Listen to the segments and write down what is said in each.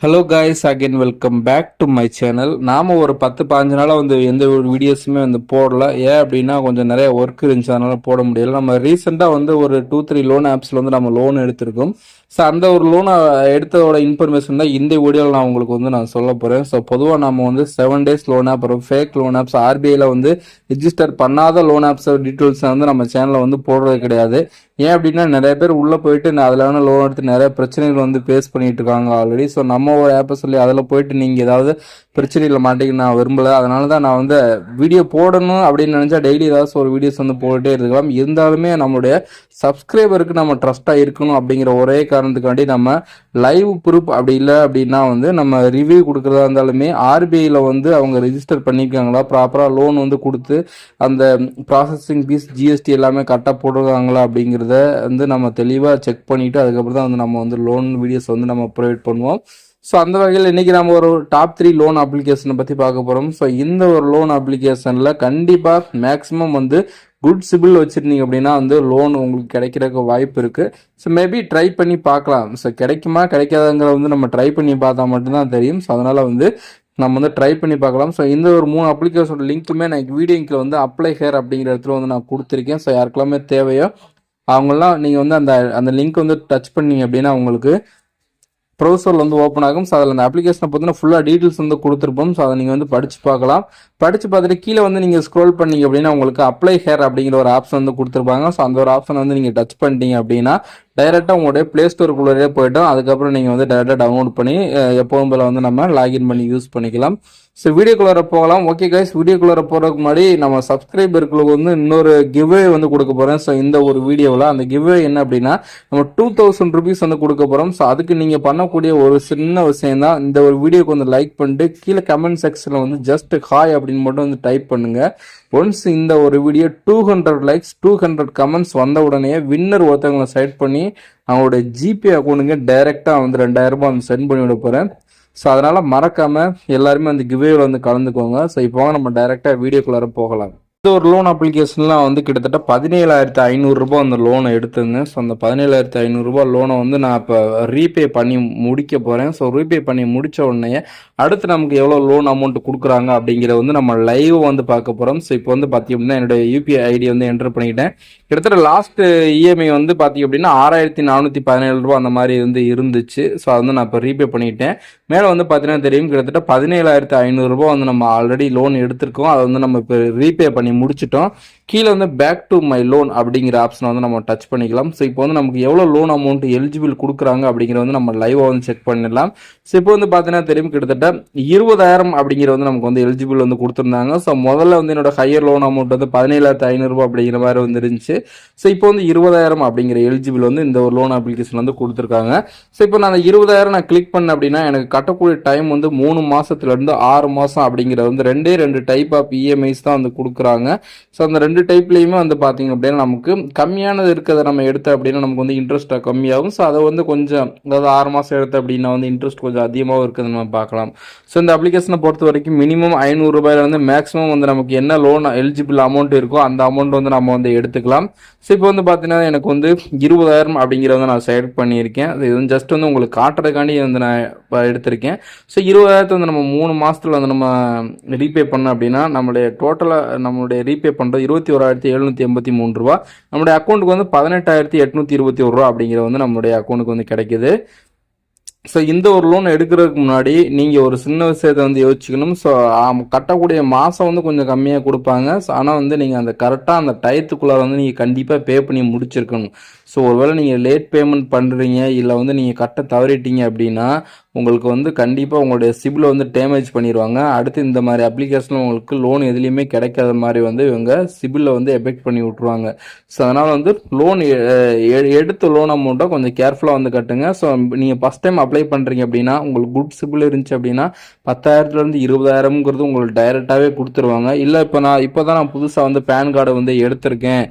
Hello guys, again welcome back to my channel. நாம் ஒரு 10-15 நாளாக வந்து எந்த ஒரு வீடியோஸுமே வந்து போடல. ஏன் அப்படின்னா கொஞ்சம் நிறைய ஒர்க் இருந்துச்சு, அதனால் போட முடியல. நம்ம ரீசெண்டாக வந்து ஒரு 2-3 லோன் ஆப்ஸில் வந்து நம்ம லோன் எடுத்திருக்கோம். ஸோ அந்த ஒரு லோனை எடுத்ததோட இன்ஃபர்மேஷன் தான் இந்த வீடியோவில் நான் உங்களுக்கு வந்து நான் சொல்ல போகிறேன். ஸோ பொதுவாக நம்ம வந்து 7 days லோன் ஆப், அப்புறம் ஃபேக் லோன் ஆப்ஸ், ஆர்பிஐயில் வந்து ரிஜிஸ்டர் பண்ணாத லோன் ஆப்ஸ் டீட்டெயில்ஸை வந்து நம்ம சேனலில் வந்து போடுறது கிடையாது. ஏன் அப்படின்னா நிறைய பேர் உள்ளே போயிட்டு அதில் வேணால் லோன் எடுத்து நிறைய பிரச்சனைகள் வந்து ஃபேஸ் பண்ணிட்டு இருக்காங்க ஆல்ரெடி. ஸோ நம்ம ஒரு ஆப்பை சொல்லி அதில் போயிட்டு நீங்கள் ஏதாவது பிரச்சனையில் மாட்டேங்க நான் விரும்பலை. அதனால தான் நான் வந்து வீடியோ போடணும் அப்படின்னு நினச்சா டெய்லி ஏதாவது ஒரு வீடியோஸ் வந்து போட்டுகிட்டே இருக்கலாம். இருந்தாலுமே நம்மளுடைய சப்ஸ்கிரைபருக்கு நம்ம ட்ரஸ்ட்டாக இருக்கணும் அப்படிங்கிற ஒரே காரணத்துக்காண்டி நம்ம லைவ் ப்ரூஃப் அப்படி இல்லை அப்படின்னா வந்து நம்ம ரிவ்யூ கொடுக்குறதா இருந்தாலுமே ஆர்பிஐயில் வந்து அவங்க ரிஜிஸ்டர் பண்ணியிருக்காங்களா, ப்ராப்பராக லோன் வந்து கொடுத்து அந்த ப்ராசஸிங் ஃபீஸ், ஜிஎஸ்டி எல்லாமே கரெக்டாக போடுறாங்களா அப்படிங்கிறத வந்து நம்ம தெளிவாக செக் பண்ணிவிட்டு அதுக்கப்புறம் தான் வந்து நம்ம வந்து லோன் வீடியோஸ் வந்து நம்ம ப்ரொவைட் பண்ணுவோம். ஸோ அந்த வகையில் இன்றைக்கி நம்ம ஒரு டாப் 3 லோன் அப்ளிகேஷனை பற்றி பார்க்க போகிறோம். ஸோ இந்த ஒரு லோன் அப்ளிகேஷனில் கண்டிப்பாக மேக்ஸிமம் வந்து குட் சிபில் வச்சுருந்தீங்க அப்படின்னா வந்து லோன் உங்களுக்கு கிடைக்கிறதுக்கு வாய்ப்பு இருக்குது. ஸோ மேபி ட்ரை பண்ணி பார்க்கலாம். ஸோ கிடைக்குமா கிடைக்காதுங்கிற வந்து நம்ம ட்ரை பண்ணி பார்த்தா மட்டும்தான் தெரியும். ஸோ அதனால் வந்து நம்ம வந்து ட்ரை பண்ணி பார்க்கலாம். ஸோ இந்த ஒரு 3 அப்ளிகேஷனோட லிங்க்குமே நான் வீடியோக்கு வந்து அப்ளை ஹேர் அப்படிங்கிற இடத்துல வந்து நான் கொடுத்துருக்கேன். ஸோ யாருக்கெல்லாமே தேவையோ அவங்களாம் நீங்கள் வந்து அந்த அந்த லிங்க் வந்து டச் பண்ணீங்க அப்படின்னா உங்களுக்கு ப்ரௌசரில் வந்து ஓப்பன் ஆகும். ஸோ அதில் அந்த அப்ளிகேஷனை பார்த்தீங்கன்னா ஃபுல்லாக டீட்டெயில்ஸ் வந்து கொடுத்துருப்போம். ஸோ அதை நீங்கள் வந்து படித்து பார்க்கலாம். படித்து பார்த்துட்டு கீழே வந்து நீங்கள் ஸ்க்ரோல் பண்ணீங்க அப்படின்னா உங்களுக்கு அப்ளை ஹேர் அப்படிங்கிற ஒரு ஆப்ஷன் வந்து கொடுத்துருப்பாங்க. ஸோ அந்த ஒரு ஆப்ஷன் வந்து நீங்கள் டச் பண்ணிட்டீங்க அப்படின்னா டைரெக்டாக உங்களுடைய ப்ளே ஸ்டோருக்குள்ளே போய்ட்டோம். அதுக்கப்புறம் நீங்கள் வந்து டைரெக்டாக டவுன்லோட் பண்ணி எப்போவும் போல் வந்து நம்ம லாகின் பண்ணி யூஸ் பண்ணிக்கலாம். ஸோ வீடியோக்குள்ளே போகலாம். ஓகே கைஸ், வீடியோக்குள்ளே போகிறதுக்கு முன்னாடி நம்ம சப்ஸ்கிரைபர்களுக்கு வந்து இன்னொரு கிவ்வே வந்து கொடுக்க போகிறேன். ஸோ இந்த ஒரு வீடியோவில் அந்த கிவ்வே என்ன அப்படின்னா நம்ம 2000 rupees வந்து கொடுக்க போகிறோம். ஸோ அதுக்கு நீங்கள் பண்ணக்கூடிய ஒரு சின்ன விஷயம் தான், இந்த ஒரு வீடியோக்கு வந்து லைக் பண்ணிட்டு கீழே கமெண்ட் செக்ஷனில் வந்து ஜஸ்ட் ஹாய் அப்படின்னு மட்டும் வந்து டைப் பண்ணுங்கள். ஒன்ஸ் இந்த ஒரு வீடியோ 200 லைக்ஸ் 200 கமெண்ட்ஸ் வந்த உடனே வின்னர் ஒருத்தவங்களை செலக்ட் பண்ணி அவங்களுடைய ஜிபே அக்கௌண்ட்டுங்க டைரெக்டாக வந்து 2000 ரூபாய் வந்து சென்ட் பண்ணி விட போகிறேன். ஸோ அதனால் மறக்காமல் எல்லாருமே அந்த கிவ்வேவில் வந்து கலந்துக்கோங்க. ஸோ இப்போ நம்ம டைரெக்டாக வீடியோக்குள்ளார போகலாம். இந்த ஒரு லோன் அப்ளிகேஷன்லாம் வந்து கிட்டத்தட்ட 17,500 ரூபாய் அந்த லோனை எடுத்திருந்தேன். ஸோ அந்த 17,500 ரூபாய் லோனை வந்து நான் இப்போ ரீபே பண்ணி முடிக்க போகிறேன். ஸோ ரீபே பண்ணி முடித்த உடனே அடுத்து நமக்கு எவ்வளோ லோன் அமௌண்ட் கொடுக்குறாங்க அப்படிங்கிறத வந்து நம்ம லைவ் வந்து பார்க்க போகிறோம். ஸோ இப்போ வந்து பார்த்திங்க அப்படின்னா என்னுடைய யூபிஐ ஐடி வந்து என்டர் பண்ணிக்கிட்டேன். கிட்டத்தட்ட லாஸ்ட் இஎம்ஐ வந்து பார்த்திங்க அப்படின்னா 6,417 ரூபா அந்த மாதிரி வந்து இருந்துச்சு. ஸோ அது வந்து நான் இப்போ ரீபே பண்ணிக்கிட்டேன். மேலே வந்து பார்த்தீங்கன்னா தெரியும், கிட்டத்தட்ட 17,500 ரூபா வந்து நம்ம ஆல்ரெடி லோன் எடுத்திருக்கோம். அதை வந்து நம்ம இப்போ ரீபே பண்ணி முடிச்சிட்டோம். கீழே வந்து பேக் டு மை லோன் அப்படிங்கிற ஆப்ஷனை வந்து நம்ம டச் பண்ணிக்கலாம். ஸோ இப்போ வந்து நமக்கு எவ்வளோ லோன் அமௌண்ட் எலிஜிபிள் கொடுக்குறாங்க அப்படிங்கிற வந்து நம்ம லைவாக வந்து செக் பண்ணிடலாம். ஸோ இப்போ வந்து பார்த்தீங்கன்னா தெரியும், கிட்டத்தட்ட 20,000 அப்படிங்கிற வந்து நமக்கு வந்து எலிஜிபிள் வந்து கொடுத்துருந்தாங்க. ஸோ முதல்ல வந்து என்னோட ஹையர் லோன் அமௌண்ட் வந்து 17,500 ரூபா அப்படிங்கிற மாதிரி வந்து இருந்துச்சு. ஸோ இப்போ வந்து 20,000 அப்படிங்கிற எலிஜிபிள் வந்து இந்த ஒரு லோன் அப்ளிகேஷன் வந்து கொடுத்துருக்காங்க. ஸோ இப்போ நான் அந்த 20,000 நான் கிளிக் பண்ணேன் அப்படின்னா எனக்கு கட்டக்கூடிய டைம் வந்து 3 மாதத்துலேருந்து 6 மாதம் அப்படிங்கிற வந்து 2 டைப் ஆஃப் இஎம்ஐஸ் தான் வந்து கொடுக்குறாங்க. ஸோ அந்த 2 டைப்லேயுமே வந்து பார்த்தீங்க அப்படின்னா நமக்கு கம்மியானது இருக்கிறத நம்ம எடுத்த அப்படின்னா நமக்கு வந்து இன்ட்ரெஸ்ட்டாக கம்மியாகும். ஸோ அதை வந்து கொஞ்சம், அதாவது 6 மாதம் எடுத்த அப்படின்னா வந்து இன்ட்ரெஸ்ட் கொஞ்சம் அதிகமாகவும் இருக்குது நம்ம பார்க்கலாம். ஸோ இந்த அப்ளிகேஷனை பொறுத்த வரைக்கும் மினிமம் 500 ரூபாயிலேருந்து மேக்ஸிமம் வந்து நமக்கு என்ன லோன் எலிஜிபிள் அமௌண்ட் இருக்கோ அந்த அமௌண்ட் வந்து நம்ம வந்து எடுத்துக்கலாம். ஸோ இப்போ வந்து பார்த்தீங்கன்னா எனக்கு வந்து 20,000 அப்படிங்கிறத நான் செலக்ட் பண்ணியிருக்கேன். இது வந்து ஜஸ்ட் வந்து உங்களுக்கு காட்டுறதுக்காண்டி வந்து நான் இப்போ எடுத்திருக்கேன். ஸோ 20,000 வந்து நம்ம 3 மாதத்தில் வந்து நம்ம ரீபே பண்ணோம் அப்படின்னா நம்மளுடைய டோட்டலாக நம்மளுடைய ரீபே பண்ணுறது 21,783 ரூபா. நம்மளுடைய அக்கௌண்ட்டுக்கு வந்து 18,821 ரூபா அப்படிங்கிற வந்து நம்மளுடைய அக்கௌண்ட்டுக்கு வந்து கிடைக்குது. ஸோ இந்த ஒரு லோன் எடுக்கிறதுக்கு முன்னாடி நீங்கள் ஒரு சின்ன விஷயத்தை வந்து யோசிச்சுக்கணும். ஸோ கட்டக்கூடிய மாதம் வந்து கொஞ்சம் கம்மியாக கொடுப்பாங்க. ஸோ ஆனால் வந்து நீங்கள் அந்த கரெக்டாக அந்த டயத்துக்குள்ளே வந்து நீங்கள் கண்டிப்பாக பே பண்ணி முடிச்சிருக்கணும். ஸோ ஒருவேளை நீங்கள் லேட் பேமெண்ட் பண்ணுறீங்க இல்லை வந்து நீங்கள் கட்ட தவறிட்டீங்க அப்படின்னா உங்களுக்கு வந்து கண்டிப்பாக உங்களுடைய சிபிலை வந்து டேமேஜ் பண்ணிடுவாங்க. அடுத்து இந்த மாதிரி அப்ளிகேஷனில் உங்களுக்கு லோன் எதுலேயுமே கிடைக்காத மாதிரி வந்து இவங்க சிபிலை வந்து எஃபெக்ட் பண்ணி விட்ருவாங்க. ஸோ அதனால் வந்து லோன் எடுத்த லோன் அமௌண்ட்டை கொஞ்சம் கேர்ஃபுல்லாக வந்து கட்டுங்க. ஸோ நீங்கள் ஃபஸ்ட் டைம் அப்ளை பண்ணுறீங்க அப்படின்னா உங்களுக்கு குட் சிபில் இருந்துச்சு அப்படின்னா 10,000 20,000 உங்களுக்கு டைரெக்டாகவே கொடுத்துருவாங்க. இல்லை இப்போ தான் நான் புதுசாக வந்து பேன் கார்டை வந்து எடுத்திருக்கேன்,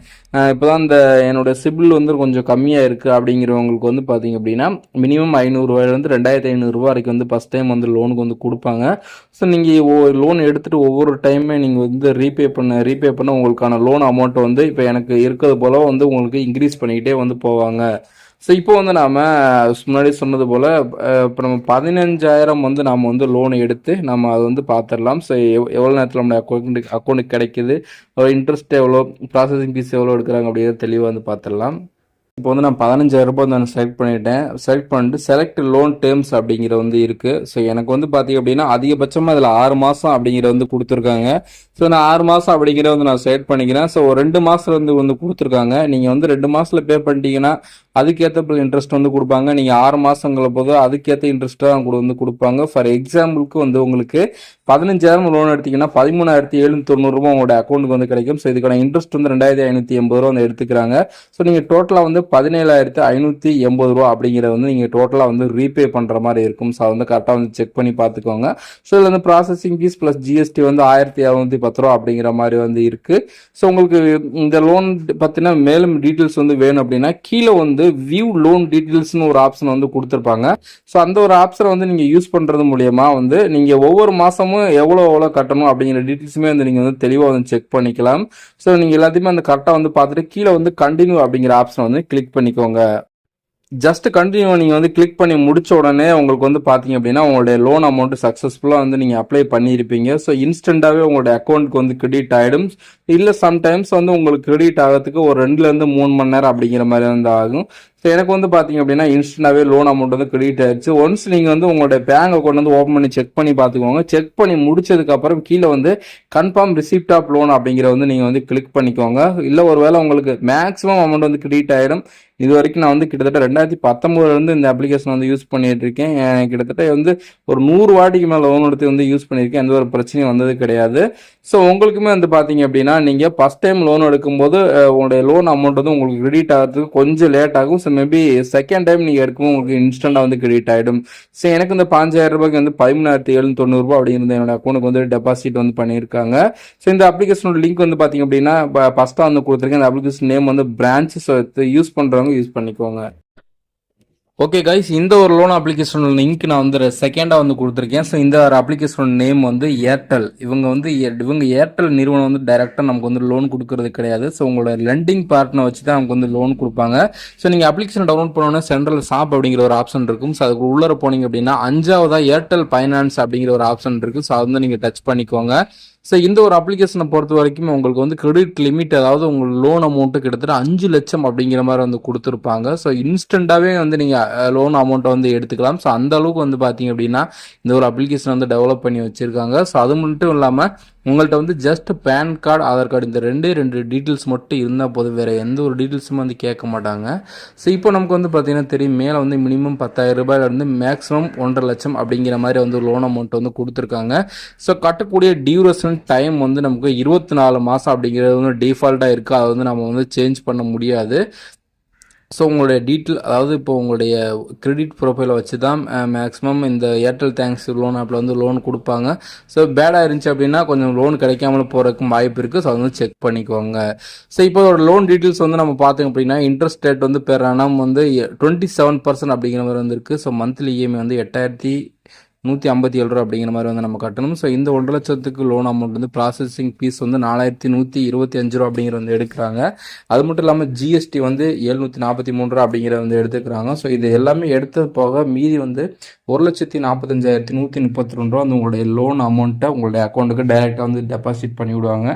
இப்போ தான் இந்த என்னோட சிபில் வந்து கொஞ்சம் கம்மியாக இருக்குது அப்படிங்கிறவங்களுக்கு வந்து பார்த்தீங்க அப்படின்னா மினிமம் 500 ரூபாயிலேருந்து 2,500 ரூபா வரைக்கும் வந்து ஃபஸ்ட் டைம் வந்து லோனுக்கு வந்து கொடுப்பாங்க. ஸோ நீங்கள் லோன் எடுத்துகிட்டு ஒவ்வொரு டைமே நீங்கள் வந்து ரீபே பண்ண உங்களுக்கான லோன் அமௌண்ட்டை வந்து இப்போ எனக்கு இருக்கிறது போல வந்து உங்களுக்கு இன்க்ரீஸ் பண்ணிக்கிட்டே வந்து போவாங்க. ஸோ இப்போ வந்து நாம் முன்னாடி சொன்னது போல் இப்போ நம்ம 15,000 வந்து நாம் வந்து லோன் எடுத்து நம்ம அதை வந்து பார்த்துடலாம். ஸோ எவ்வளோ நேரத்தில் நம்ம அக்கௌண்ட்டுக்கு கிடைக்குது, இன்ட்ரெஸ்ட் எவ்வளோ, ப்ராசஸிங் ஃபீஸ் எவ்வளோ எடுக்கிறாங்க அப்படிங்கிறத தெளிவாக வந்து பார்த்துடலாம். இப்போ வந்து நான் 15,000 ரூபாய் வந்து நான் செலக்ட் பண்ணிட்டேன். செலக்ட் பண்ணிட்டு செலக்ட் லோன் டேர்ம்ஸ் அப்படிங்கிற வந்து இருக்குது. ஸோ எனக்கு வந்து பார்த்தீங்க அப்படின்னா அதிகபட்சமாக இதில் 6 மாதம் அப்படிங்கிற வந்து கொடுத்துருக்காங்க. ஸோ நான் 6 மாதம் அப்படிங்கிற வந்து நான் செலக்ட் பண்ணிக்கிறேன். ஸோ ஒரு 2 மாதத்துல வந்து கொடுத்துருக்காங்க. நீங்கள் வந்து 2 மாதத்தில் பே பண்ணிட்டீங்கன்னா அதுக்கேற்ற இன்ட்ரெஸ்ட் வந்து கொடுப்பாங்க. நீங்கள் 6 மாதங்கள போது அதுக்கேற்ற இன்ட்ரெஸ்ட்டாக வந்து கொடுப்பாங்க. ஃபார் எக்ஸாம்பிளுக்கு வந்து உங்களுக்கு 15,000 லோன் எடுத்தீங்கன்னா 13,790 ரூபாய் உங்களோட அக்கௌண்ட்டுக்கு வந்து கிடைக்கும். ஸோ இதுக்கான இன்ட்ரெஸ்ட் வந்து 2,580 ரூபா வந்து எடுத்துக்கிறாங்க. ஸோ நீங்கள் டோட்டலாக வந்து 17,580 ரூபா அப்படிங்கிறத வந்து நீங்கள் டோட்டலாக வந்து ரீபே பண்ணுற மாதிரி இருக்கும். ஸோ வந்து கரெக்டாக வந்து செக் பண்ணி பார்த்துக்கோங்க. ஸோ இதில் வந்து ப்ராசஸிங் ஃபீஸ் ப்ளஸ் ஜிஎஸ்டி வந்து 1,710 ரூபா அப்படிங்கிற மாதிரி வந்து இருக்குது. ஸோ உங்களுக்கு இந்த லோன் பற்றின மேலும் டீட்டெயில்ஸ் வந்து வேணும் அப்படின்னா கீழே வந்து வியூ லோன் டீட்டெயில்ஸ்னு ஒரு ஆப்ஷன் வந்து கொடுத்துருப்பாங்க. ஸோ அந்த ஒரு ஆப்ஷனை வந்து நீங்கள் யூஸ் பண்ணுறது மூலியமா வந்து நீங்கள் ஒவ்வொரு மாதமும் எவ்வளோ கட்டணும் அப்படிங்கிற டீட்டெயில்ஸுமே வந்து நீங்கள் வந்து தெளிவாக வந்து செக் பண்ணிக்கலாம். ஸோ நீங்கள் எல்லாத்தையுமே அந்த கரெக்டாக வந்து பார்த்துட்டு கீழே வந்து கண்டினியூ அப்படிங்கிற ஆப்ஷனை வந்து கிளிக் பண்ணிக்கோங்க. ஜஸ்ட் கண்டினியூ நீங்கள் வந்து கிளிக் பண்ணி முடிச்ச உடனே உங்களுக்கு வந்து பார்த்தீங்க அப்படின்னா உங்களுடைய லோன் அமௌண்ட் சக்ஸஸ்ஃபுல்லாக வந்து நீங்கள் அப்ளை பண்ணியிருப்பீங்க. ஸோ இன்ஸ்டண்ட்டாகவே உங்களுடைய அக்கௌண்ட்டுக்கு வந்து கிரெடிட் ஆகிடும். இல்லை சம்டைம்ஸ் வந்து உங்களுக்கு கிரெடிட் ஆகிறதுக்கு ஒரு 2லேருந்து 3 மணி நேரம் அப்படிங்கிற மாதிரி வந்து ஆகும். ஸோ எனக்கு வந்து பார்த்தீங்க அப்படின்னா இன்ஸ்டன்டாகவே லோன் அமௌண்ட் வந்து கிரெடிட் ஆயிடுச்சு. ஒன்ஸ் நீங்கள் வந்து உங்களுடைய பேங்க் அக்கௌண்ட் வந்து ஓப்பன் பண்ணி செக் பண்ணி பார்த்துக்கோங்க. செக் பண்ணி முடிச்சதுக்கப்புறம் கீழே வந்து கன்ஃபார்ம் ரிசிப்ட் ஆஃப் லோன் அப்படிங்கிற வந்து நீங்கள் வந்து கிளிக் பண்ணிக்கோங்க. இல்லை ஒருவேளை உங்களுக்கு மேக்ஸிமம் அமௌண்ட் வந்து கிரெடிட் ஆகிடும். இது வரைக்கும் நான் வந்து கிட்டத்தட்ட 2019 இந்த அப்ளிகேஷன் வந்து யூஸ் பண்ணிட்டு இருக்கேன். கிட்டத்தட்ட வந்து ஒரு 100 வாட்டிக்கு மேலே லோன் எடுத்து வந்து யூஸ் பண்ணியிருக்கேன். எந்த ஒரு பிரச்சனையும் வந்தது கிடையாது. ஸோ உங்களுக்குமே வந்து பார்த்தீங்க அப்படின்னா நீங்கள் ஃபஸ்ட் டைம் லோன் எடுக்கும்போது உங்களுடைய லோன் அமௌண்ட் வந்து உங்களுக்கு கிரெடிட் ஆகிறதுக்கு கொஞ்சம் லேட் ஆகும். ஸோ மேபி செகண்ட் டைம் நீங்கள் எடுக்கும்போது உங்களுக்கு இன்ஸ்டன்ட்டாக வந்து கிரெடிட் ஆகிடும். ஸோ எனக்கு இந்த 5,000 ரூபாய்க்கு வந்து 13,790 ரூபாய் அப்படிங்கிறது என்னோட அக்கௌண்ட்டுக்கு வந்து டெபாசிட் வந்து பண்ணியிருக்காங்க. ஸோ இந்த அப்ளிகேஷனோட லிங்க் வந்து பார்த்தீங்க அப்படின்னா ஃபஸ்ட்டாக வந்து கொடுத்துருக்கேன். இந்த அப்ளிகேஷன் நேம் வந்து பிரான்ச். ஸோ யூஸ் பண்ணுறவங்க யூஸ் பண்ணிக்கோங்க. ஓகே கைஸ், இந்த ஒரு லோன் அப்ளிகேஷன் லிங்க் நான் வந்து செகண்டாக வந்து கொடுத்துருக்கேன். ஸோ இந்த ஒரு அப்ளிகேஷன் நேம் வந்து ஏர்டெல். இவங்க ஏர்டெல் நிறுவனம் வந்து டைரெக்டாக நமக்கு வந்து லோன் கொடுக்கறது கிடையாது. ஸோ உங்களோட லெண்டிங் பார்ட்னர் வச்சு தான் நமக்கு வந்து லோன் கொடுப்பாங்க. ஸோ நீங்கள் அப்ளிகேஷன் டவுன்லோட் பண்ணோன்னா சென்ட்ரல் ஷாப் அப்படிங்கிற ஒரு ஆப்ஷன் இருக்கும். ஸோ அதுக்கு உள்ளே போனீங்க அப்படின்னா 5ஆவதா ஏர்டெல் ஃபைனான்ஸ் அப்படிங்கிற ஒரு ஆப்ஷன் இருக்குது. ஸோ அதை வந்து நீங்கள் டச் பண்ணிக்கோங்க. ஸோ இந்த ஒரு அப்ளிகேஷனை பொறுத்த வரைக்கும் உங்களுக்கு வந்து கிரெடிட் லிமிட், அதாவது உங்கள் லோன் அமௌண்ட்டு கிட்டத்தட்ட 5 லட்சம் அப்படிங்கிற மாதிரி வந்து கொடுத்துருப்பாங்க. ஸோ இன்ஸ்டண்ட்டாகவே வந்து நீங்கள் லோன் அமௌண்ட்டை வந்து எடுத்துக்கலாம். ஸோ அந்த அளவுக்கு வந்து பார்த்தீங்க அப்படின்னா இந்த ஒரு அப்ளிகேஷன் வந்து டெவலப் பண்ணி வச்சுருக்காங்க. ஸோ அது மட்டும் இல்லாமல் உங்கள்கிட்ட வந்து just PAN card, Aadhaar card இந்த ரெண்டு டீட்டெயில்ஸ் மட்டும் இருந்தால் போதும். வேறு எந்த ஒரு டீட்டெயில்ஸும் வந்து கேட்க மாட்டாங்க. ஸோ இப்போ நமக்கு வந்து பார்த்தீங்கன்னா தெரியும், மேலே வந்து மினிமம் 10,000 ரூபாயிலிருந்து மேக்ஸிமம் 1,50,000 லட்சம் அப்படிங்கிற மாதிரி வந்து லோன் அமௌண்ட் வந்து கொடுத்துருக்காங்க. ஸோ கட்டக்கூடிய டியூரேஷன் டைம் வந்து நமக்கு 24 மாதம் அப்படிங்கிறது வந்து டிஃபால்ட்டாக இருக்குது. அதை வந்து நம்ம வந்து சேஞ்ச் பண்ண முடியாது. ஸோ உங்களுடைய டீட்டெயில், அதாவது இப்போ உங்களுடைய கிரெடிட் ப்ரொஃபைலை வச்சு தான் மேக்ஸிமம் இந்த ஏர்டெல் தேங்க்ஸ் லோன் ஆப்பில் வந்து லோன் கொடுப்பாங்க. ஸோ பேடாக இருந்துச்சு அப்படின்னா கொஞ்சம் லோன் கிடைக்காமலும் போகிறதுக்கும் வாய்ப்பு இருக்குது. ஸோ அதை வந்து செக் பண்ணிக்கோங்க. ஸோ இப்போ ஒரு லோன் டீட்டெயில்ஸ் வந்து நம்ம பார்த்தோம் அப்படின்னா இன்ட்ரெஸ்ட் ரேட் வந்து பெர் அனம் வந்து 27% அப்படிங்கிற மாதிரி வந்து இருக்குது. ஸோ மந்த்லி இஎம்ஐ வந்து 8,157 ரூபா அப்படிங்கிற மாதிரி வந்து நம்ம கட்டணும். ஸோ இந்த 1,00,000 லட்சத்துக்கு லோன் அமௌண்ட் வந்து ப்ராசஸிங் ஃபீஸ் வந்து 4,125 ரூபா அப்படிங்கிற வந்து எடுக்கிறாங்க. அது மட்டும் இல்லாமல் ஜிஎஸ்டி வந்து 743 ரூபா அப்படிங்கிற வந்து எடுத்துக்கிறாங்க. ஸோ இது எல்லாமே எடுத்து போக மீதி வந்து 1,45,132 ரூபா வந்து உங்களுடைய லோன் அமௌண்ட்டை உங்களுடைய அக்கௌண்ட்டுக்கு டைரெக்டாக வந்து டெபாசிட் பண்ணி விடுவாங்க.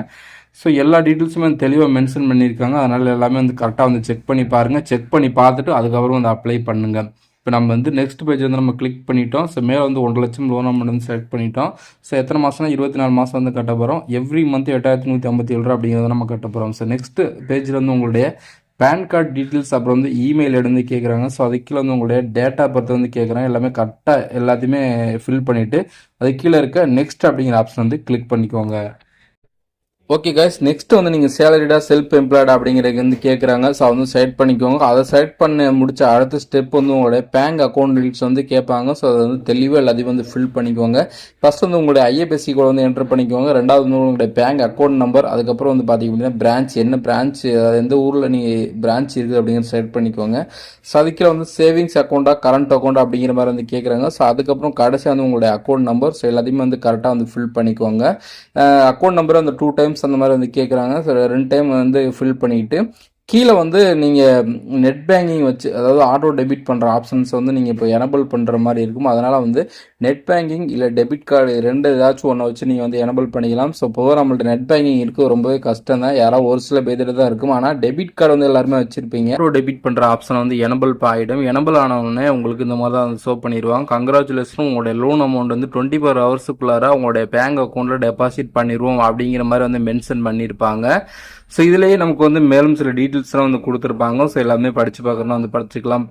ஸோ எல்லா டீட்டெயில்ஸுமே தெளிவாக மென்ஷன் பண்ணியிருக்காங்க. அதனால் எல்லாமே வந்து கரெக்டாக வந்து செக் பண்ணி பாருங்கள். செக் பண்ணி பார்த்துட்டு அதுக்கப்புறம் வந்து அப்ளை பண்ணுங்கள். இப்போ நம்ம வந்து நெக்ஸ்ட் பேஜ் வந்து நம்ம கிளிக் பண்ணிட்டோம். ஸோ மேலே வந்து 1,00,000 லட்சம் லோன் அமௌண்ட் வந்து செலக்ட் பண்ணிட்டோம். ஸோ எத்தனை மாதம்னா 24 மாதம் வந்து கட்ட போகிறோம். எவ்ரி மந்த் 8,157 ரூபா அப்படிங்கிறத நம்ம கட்ட போகிறோம். ஸோ நெக்ஸ்ட் பேஜில் வந்து உங்களுடைய பேன் கார்டு டீட்டெயில்ஸ், அப்புறம் வந்து இமெயில் வந்து கேட்குறாங்க. ஸோ அதுக்கு கீழே வந்து உங்களுடைய டேட்டா பர்த் வந்து கேட்குறாங்க. எல்லாமே கரெக்டாக எல்லாத்தையுமே ஃபில் பண்ணிவிட்டு அதுக்கு கீழே இருக்க நெக்ஸ்ட் அப்படிங்கிற ஆப்ஷன் வந்து கிளிக் பண்ணிக்கோங்க. ஓகே கைஸ், நெக்ஸ்ட் வந்து நீங்கள் சேலரிடா செல்ஃப் எம்ப்ளாய்டு அப்படிங்கிறது வந்து கேட்குறாங்க. ஸோ வந்து செலக்ட் பண்ணிக்கோங்க. அதை செலக்ட் பண்ண முடிச்ச அடுத்த ஸ்டெப் வந்து உங்களுடைய பேங்க் அக்கௌண்ட் டீட்டெயில்ஸ் வந்து கேட்பாங்க. ஸோ அதை வந்து தெளிவாக எல்லாத்தையும் வந்து ஃபில் பண்ணிக்கோங்க. ஃபர்ஸ்ட் வந்து உங்களுடைய ஐஎஃப்எஸ்சி கோட் வந்து என்டர் பண்ணிக்கோங்க. ரெண்டாவது வந்து உங்களுடைய பேங்க் அக்கௌண்ட் நம்பர், அதுக்கப்புறம் வந்து பார்த்தீங்க அப்படின்னா பிரான்ச், என்ன பிரான்ச், அதாவது எந்த ஊரில் நீங்கள் பிரான்ச் இருக்குது அப்படிங்கிறத செலக்ட் பண்ணிக்கோங்க. ஸோ அதுக்கில் வந்து சேவிங்ஸ் அக்கௌண்ட்டா கரண்ட் அக்கௌண்ட் அப்படிங்கிற மாதிரி வந்து கேட்குறாங்க. ஸோ அதுக்கப்புறம் கடைசியாக வந்து உங்களுடைய அக்கௌண்ட் நம்பர். ஸோ எல்லாத்தையுமே வந்து கரெக்டாக வந்து ஃபில் பண்ணிக்கோங்க. அக்கௌண்ட் நம்பர் அந்த 2 டைம்ஸ் அந்த மாதிரி வந்து கேட்குறாங்க. ஸோ 2 டைம் வந்து ஃபில் பண்ணிவிட்டு கீழே வந்து நீங்கள் நெட் பேங்கிங் வச்சு, அதாவது ஆட்டோ டெபிட் பண்ணுற ஆப்ஷன்ஸ் வந்து நீங்கள் இப்போ எனபிள் பண்ணுற மாதிரி இருக்கும். அதனால் வந்து நெட் பேங்கிங் இல்லை டெபிட் கார்டு ரெண்டு ஏதாச்சும் ஒன்றை வச்சு நீங்கள் வந்து எனபிள் பண்ணிக்கலாம். ஸோ பொதுவாக நம்மள்ட்ட நெட் பேங்கிங் இருக்குது ரொம்பவே கஷ்டம் தான், யாராவது ஒரு சில பேர்கிட்ட தான் இருக்கும். ஆனால் டெபிட் கார்டு வந்து எல்லாருமே வச்சுருப்பீங்க. ஆட்டோ டெபிட் பண்ணுற ஆப்ஷனை வந்து எனபிள் ஆகிடும். எனபிள் ஆனவுடனே உங்களுக்கு இந்த மாதிரி தான் வந்து ஷோ பண்ணிடுவாங்க. கங்க்ராச்சுலேஷன், உங்களுடைய லோன் அமௌண்ட் வந்து 24 ஹவர்ஸுக்குள்ளார உங்களுடைய பேங்க் அக்கௌண்ட்டில் டெபாசிட் பண்ணிடுவோம் அப்படிங்கிற மாதிரி வந்து மென்ஷன் பண்ணியிருப்பாங்க. ஸோ இதுலேயே நமக்கு வந்து மேலும் சில டீட்டெயில்ஸ்லாம் வந்து கொடுத்துருப்பாங்க. ஸோ எல்லாமே படித்து பார்க்கணும் வந்து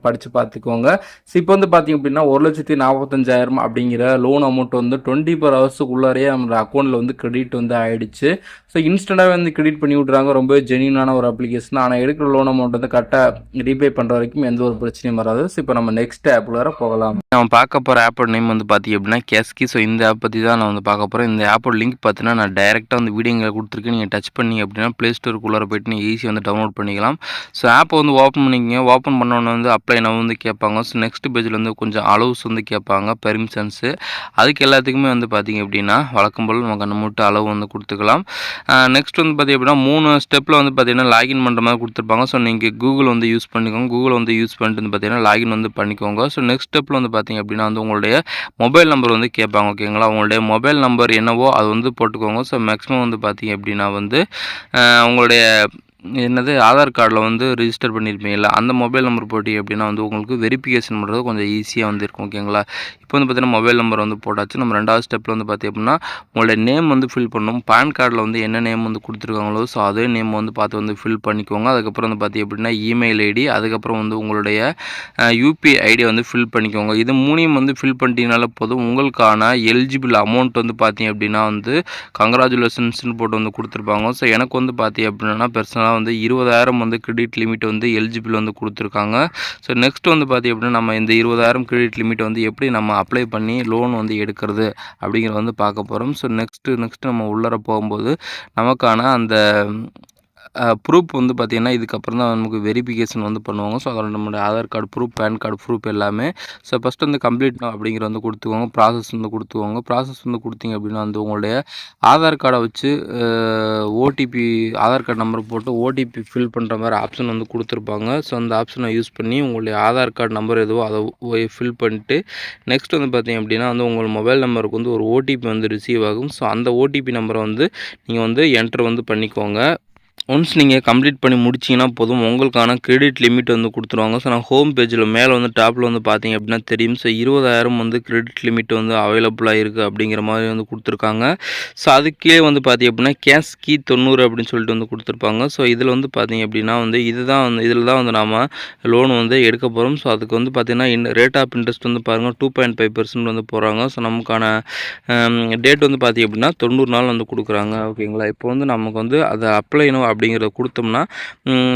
படித்து பார்த்துக்கோங்க. ஸோ இப்போ வந்து பார்த்திங்க அப்படின்னா 1,45,000 அப்படிங்கிற லோன் அமௌண்ட் வந்து 24 ஹவர்ஸுக்குள்ளாரையே நம்ம அக்கௌண்ட்டில் வந்து கிரெடிட் வந்து ஆகிடுச்சு. ஸோ இன்ஸ்டண்ட்டாகவே வந்து கிரெடிட் பண்ணி விட்றாங்க. ரொம்பவே ஜென்யூனான ஒரு அப்ளிகேஷன். ஆனால் எடுக்கிற லோன் அமௌண்ட் வந்து கரெக்டாக ரீபே பண்ணுற வரைக்கும் எந்த ஒரு பிரச்சனையும் வராது. ஸோ இப்போ நம்ம நெக்ஸ்ட் ஆப்புக்குள்ளார போகலாம். நம்ம பார்க்க போகிற ஆப்போட நேம் வந்து பார்த்திங்க அப்படின்னா கேஸ்கி. ஸோ இந்த ஆப் பற்றி தான் நான் வந்து பார்க்க போகிறேன். இந்த ஆப்போட லிங்க் பார்த்தீங்கன்னா நான் டைரெக்டாக வந்து வீடியோங்களை கொடுத்துருக்கேன். நீங்கள் டச் பண்ணி அப்படின்னா ப்ளே ஸ்டோருக்குள்ளே போய்ட்டு நீங்கள் ஈஸியாக வந்து டவுன்லோட் பண்ணிக்கலாம். ஸோ ஆப்பை வந்து ஓப்பன் பண்ணிக்கங்க. ஓப்பன் பண்ணோன்னு வந்து அப்ளை நான் வந்து கேட்பாங்க. ஸோ நெக்ஸ்ட் பேஜில் வந்து கொஞ்சம் அலவுஸ் வந்து கேட்பாங்க, பெர்மிஷன்ஸு. அதுக்கு எல்லாத்துக்குமே வந்து பார்த்திங்க அப்படின்னா வழக்கம் போல் நம்ம கண்ணு மூட்டு அளவு வந்து கொடுத்துக்கலாம். நெக்ஸ்ட் வந்து பார்த்திங்க அப்படின்னா 3 ஸ்டெப்பில் வந்து பார்த்திங்கன்னா லாகின் பண்ணுற மாதிரி கொடுத்துருப்பாங்க. ஸோ நீங்கள் கூகுள் வந்து யூஸ் பண்ணிக்கோங்க. கூகுள் வந்து யூஸ் பண்ணிட்டு வந்து பார்த்திங்கன்னா லாகின் வந்து பண்ணிக்கோங்க. ஸோ நெக்ஸ்ட் ஸ்டெப்பில் வந்து பார்த்திங்க அப்படின்னா வந்து உங்களுடைய மொபைல் நம்பர் வந்து கேட்பாங்க. ஓகேங்களா, உங்களுடைய மொபைல் நம்பர் என்னவோ அது வந்து போட்டுக்கோங்க. ஸோ மேக்ஸிமம் வந்து பார்த்திங்க அப்படின்னா வந்து உங்களுடைய ஆதார் கார்டில் வந்து ரிஜிஸ்டர் பண்ணியிருப்பீங்களா, அந்த மொபைல் நம்பர் போட்டிங்க அப்படின்னா வந்து உங்களுக்கு வெரிஃபிகேஷன் பண்ணுறது கொஞ்சம் ஈஸியாக வந்து இருக்கும். ஓகேங்களா, இப்போ வந்து பார்த்தீங்கன்னா மொபைல் நம்பர் வந்து போட்டாச்சு. நம்ம ரெண்டாவது ஸ்டெப்பில் வந்து பார்த்திங்க அப்படின்னா உங்களுடைய நேம் வந்து ஃபில் பண்ணணும். பேன் கார்டில் வந்து என்ன நேம் வந்து கொடுத்துருக்காங்களோ ஸோ அதே நேம் வந்து பார்த்து வந்து ஃபில் பண்ணிக்கோங்க. அதுக்கப்புறம் வந்து பார்த்திங்க அப்படின்னா இமெயில் ஐடி, அதுக்கப்புறம் வந்து உங்களுடைய யூபிஐ ஐடி வந்து ஃபில் பண்ணிக்கோங்க. இது மூணையும் வந்து ஃபில் பண்ணிட்டீங்கனால போதும். உங்களுக்கான எலிஜிபிள் அமௌண்ட் வந்து பார்த்திங்க அப்படின்னா வந்து கங்க்ராச்சுலேஷன்ஸ்னு போட்டு வந்து கொடுத்துருப்பாங்க. ஸோ எனக்கு வந்து பார்த்திங்க அப்படின்னா பர்சனலாக வந்து 20,000 வந்து கிரெடிட் லிமிட் வந்து எலிஜிபிள் வந்து கொடுத்துருக்காங்க. ஸோ நெக்ஸ்ட் வந்து பார்த்திங்க அப்படின்னா நம்ம இந்த 20,000 கிரெடிட் லிமிட் வந்து எப்படி நம்ம அப்ளை பண்ணி லோன் வந்து எடுக்கிறது அப்படிங்கிறத வந்து பார்க்க போகிறோம். ஸோ நெக்ஸ்ட்டு நம்ம உள்ளர போகும்போது நமக்கான அந்த ப்ரூஃப் வந்து பார்த்திங்கன்னா இதுக்கப்புறம் தான் நமக்கு வெரிஃபிகேஷன் வந்து பண்ணுவாங்க. ஸோ அதில் நம்மளுடைய Aadhaar card proof, PAN card proof எல்லாமே. ஸோ ஃபஸ்ட்டு வந்து கம்ப்ளீட் அப்படிங்கிற வந்து கொடுத்துக்கோங்க. ப்ராசஸ் வந்து கொடுத்துக்கோங்க. ப்ராசஸ் வந்து கொடுத்தீங்க அப்படின்னா வந்து உங்களுடைய ஆதார் கார்டை வச்சு ஓடிபி, ஆதார் கார்டு நம்பர் போட்டு ஓடிபி ஃபில் பண்ணுற மாதிரி ஆப்ஷன் வந்து கொடுத்துருப்பாங்க. ஸோ அந்த ஆப்ஷனை யூஸ் பண்ணி உங்களுடைய ஆதார் கார்டு நம்பர் எதுவோ அதை ஃபில் பண்ணிட்டு நெக்ஸ்ட் வந்து பார்த்திங்க அப்படின்னா வந்து உங்கள் மொபைல் நம்பருக்கு வந்து ஒரு ஓடிபி வந்து ரிசீவ் ஆகும். ஸோ அந்த ஓடிபி நம்பரை வந்து நீங்கள் வந்து என்ட்ரு வந்து பண்ணிக்கோங்க. ஒன்ஸ் நீங்கள் கம்ப்ளீட் பண்ணி முடிச்சிங்கன்னா போதும், உங்களுக்கான கிரெடிட் லிமிட் வந்து கொடுத்துருவாங்க. ஸோ நான் ஹோம் பேஜில் மேலே வந்து டாப்பில் வந்து பார்த்தீங்க அப்படின்னா தெரியும். ஸோ 20,000 வந்து கிரெடிட் லிமிட் வந்து அவைலபிளாக இருக்குது அப்படிங்கிற மாதிரி வந்து கொடுத்துருக்காங்க. ஸோ அதுக்கே வந்து பார்த்திங்க அப்படின்னா கேஸ்கி 90 அப்படின்னு சொல்லிட்டு வந்து கொடுத்துருப்பாங்க. ஸோ இதில் வந்து பார்த்திங்க அப்படின்னா வந்து இதில் தான் வந்து நாம் லோன் வந்து எடுக்க போகிறோம். ஸோ அதுக்கு வந்து பார்த்திங்கன்னா ரேட் ஆஃப் இன்ட்ரெஸ்ட் வந்து பாருங்கள் 2.5% வந்து போகிறாங்க. ஸோ நமக்கான டேட் வந்து பார்த்திங்க அப்படின்னா 90 நாள் வந்து கொடுக்குறாங்க. ஓகேங்களா, இப்போ வந்து நமக்கு வந்து அதை அப்ளைனும் அப்படிங்கிறத கொடுத்தோம்னா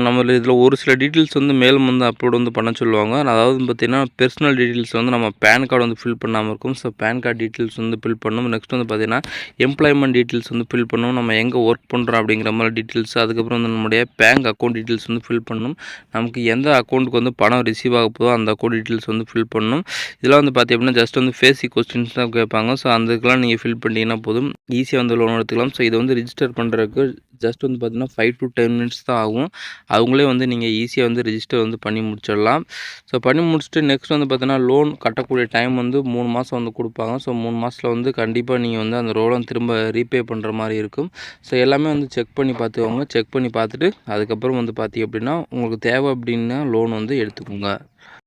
நம்ம இதில் ஒரு சில டீட்டெயில்ஸ் வந்து மேலும் வந்து அப்லோட் வந்து பண்ண சொல்லுவாங்க. அதாவது பார்த்திங்கன்னா பெர்சனல் டீட்டெயில்ஸ் வந்து நம்ம பேன் கார்டு வந்து ஃபில் பண்ணாமல் இருக்கும். ஸோ பேன் கார்டு டீட்டெயில்ஸ் வந்து ஃபில் பண்ணணும். நெக்ஸ்ட் வந்து பார்த்திங்கன்னா எம்ப்ளாய்மெண்ட் டீட்டெயில்ஸ் வந்து ஃபில் பண்ணணும். நம்ம எங்கே ஒர்க் பண்ணுறோம் அப்படிங்கிற மாதிரி டீட்டெயில்ஸ். அதுக்கப்புறம் வந்து நம்முடைய பேங்க் அக்கௌண்ட் டீட்டெயில்ஸ் வந்து ஃபில் பண்ணணும். நமக்கு எந்த அக்கௌண்ட்டுக்கு வந்து பணம் ரிசீவ் ஆக போதோ அந்த அக்கௌண்ட் டீட்டெயில்ஸ் வந்து ஃபில் பண்ணணும். இதெல்லாம் வந்து பார்த்திங்க அப்படின்னா ஜஸ்ட் வந்து பேசிக் கொஸ்டின்ஸ் தான் கேட்பாங்க. ஸோ அதுக்கெல்லாம் நீங்கள் ஃபில் பண்ணிட்டீங்கன்னா போதும், ஈஸியாக வந்து லோன் எடுத்துக்கலாம். ஸோ இதை வந்து ரிஜிஸ்டர் பண்ணுறதுக்கு ஜஸ்ட் வந்து பார்த்திங்கன்னா 5 to 10 மினிட்ஸ் தான் ஆகும். அவங்களே வந்து நீங்கள் ஈஸியாக வந்து ரிஜிஸ்டர் வந்து பண்ணி முடிச்சிடலாம். ஸோ பண்ணி முடிச்சுட்டு நெக்ஸ்ட் வந்து பார்த்திங்கன்னா லோன் கட்டக்கூடிய டைம் வந்து 3 மாதம் வந்து கொடுப்பாங்க. ஸோ 3 மாதத்தில் வந்து கண்டிப்பாக நீங்கள் வந்து அந்த லோனை திரும்ப ரீபே பண்ணுற மாதிரி இருக்கும். ஸோ எல்லாமே வந்து செக் பண்ணி பார்த்துக்கோங்க. செக் பண்ணி பார்த்துட்டு அதுக்கப்புறம் வந்து பார்த்திங்க அப்படின்னா உங்களுக்கு தேவை அப்படின்னா லோன் வந்து எடுத்துக்கோங்க.